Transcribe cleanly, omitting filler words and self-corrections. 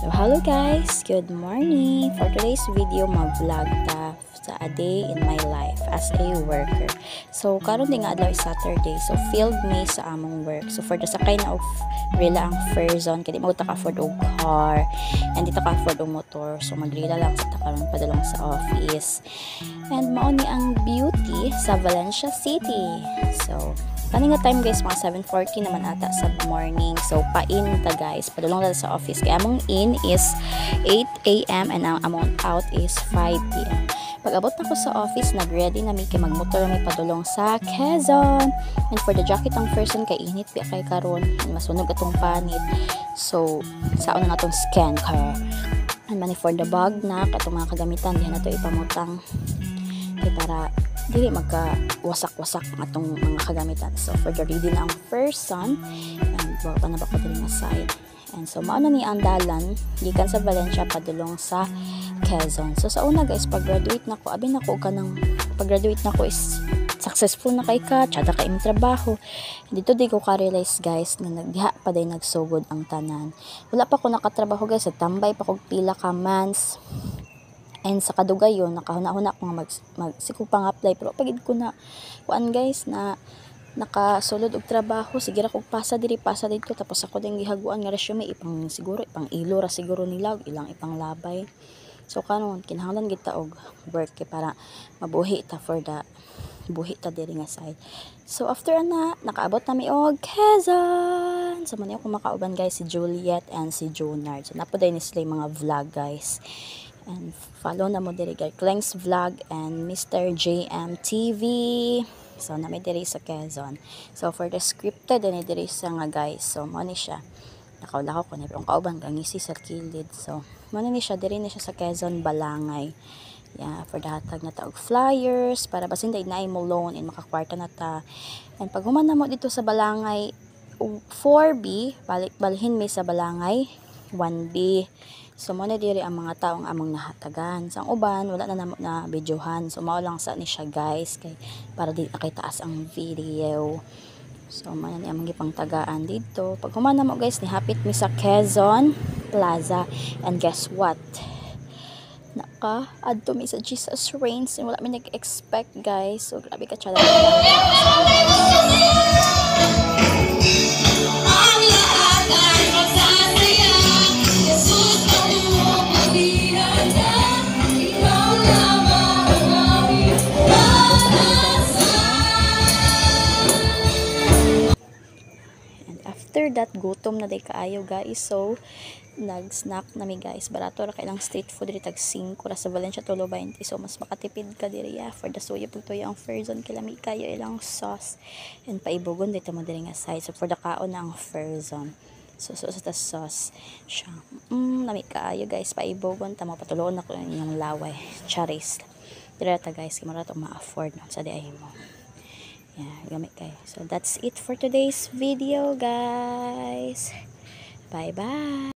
So hello guys, good morning. For today's video, mag-vlog ta sa a day in my life as a worker. So karon din nga adlaw is Saturday, so field me sa among work. So for the sakay na of rela ang fair zone, kaya di mo ta ka-afford og car and di ta ka-afford og motor. So magrela lang sa karon padulong sa office. And mao ni ang beauty sa Valencia City. So kani nga time guys, mga 7:40 naman ata sa morning. So pain ta guys, padulong lang sa office. Kaya among in is 8 AM and ang among out is 5 PM. Pag abot na ko sa office, nag-ready na mi kay magmotor mi padulong sa Quezon. And for the jacket ang person kay init pi kay karon, masunog atong panit. So saon na atong scan car. And money for the bag na katong mga kagamitan diha na to ipamutang kay para dili magka wasak-wasak atong mga kagamitan. So for the ready na ang person, and bawa pa na ba ko diri nga side. And so mao na ni ang dalan gikan sa Valencia padulong sa Quezon. So sa una guys, pag-graduate na ko, abi na ko kanang pag-graduate na ko is successful na kay ka, tsada kay imong trabaho. Dito di ko ka-realize guys na nagdiha pa day nagsugod ang tanan. Wala pa ko nakatrabaho guys, tambay pa kog pila ka months. And sa kadugayon, nakahuna-huna ko nga magsikog pang apply. Pero pagid ko na, kuan guys, na nakasulod og trabaho, sige ra kog pasa dito. Tapos ako din gihaguan nga resume, ipang ilo ra siguro nila, ilang ipang labay. So karon kinahanglan kita og work kay para mabuhi ta for the buhi ta diri nga side. So after na, nakaabot na mi og Quezon. So man ako makauban guys, si Juliet and si Jonard. So napoday ni sila mga vlog guys. And follow na mo diri guys, Kleng's Vlog and Mr. JM TV. So na may diri sa Quezon. So for the scripted ani diri sa nga guys. So mo ni siya. Nakaulakaw ko ni pero kauban kang isi sa kilid. So mo ni siya diri ni siya sa Quezon Balangay. Yeah, for the hatag na ta og flyers para basin day na mo loan and makakwarta na ta. And pag human na mo dito sa Balangay 4B, balhin mi sa Balangay 1B. So mo na diri ang mga taong among nahatagan. Sa uban wala na namo na videohan. So mao lang sa ni siya guys kay para di na kay taas ang video. So man ni among gipangtagaan dito. Pag human na mo guys, ni hapit mi sa Quezon Plaza and guess what? Adto mi sa Jesus Reigns and wala mi nag-expect guys. So grabe ka chala. After that, gutom na day kaayo guys. So nag-snack na mi guys. Barato ra kay lang street food diri tag 5 ra sa Valencia tulo 20. So mas makatipid ka diri for the suya pag tuyo ang Ferzon kay lami kayo ilang sauce and paibugon dito mo diri nga side. So for the kaon na ang Ferzon. So sa sauce siya. Lami kaayo guys, paibugon ta mo patuloon na ko yung laway. Charis. Diri ta guys, kay mara to ma-afford no sa diay mo. Yeah, gamit kayo. So that's it for today's video guys. Bye bye.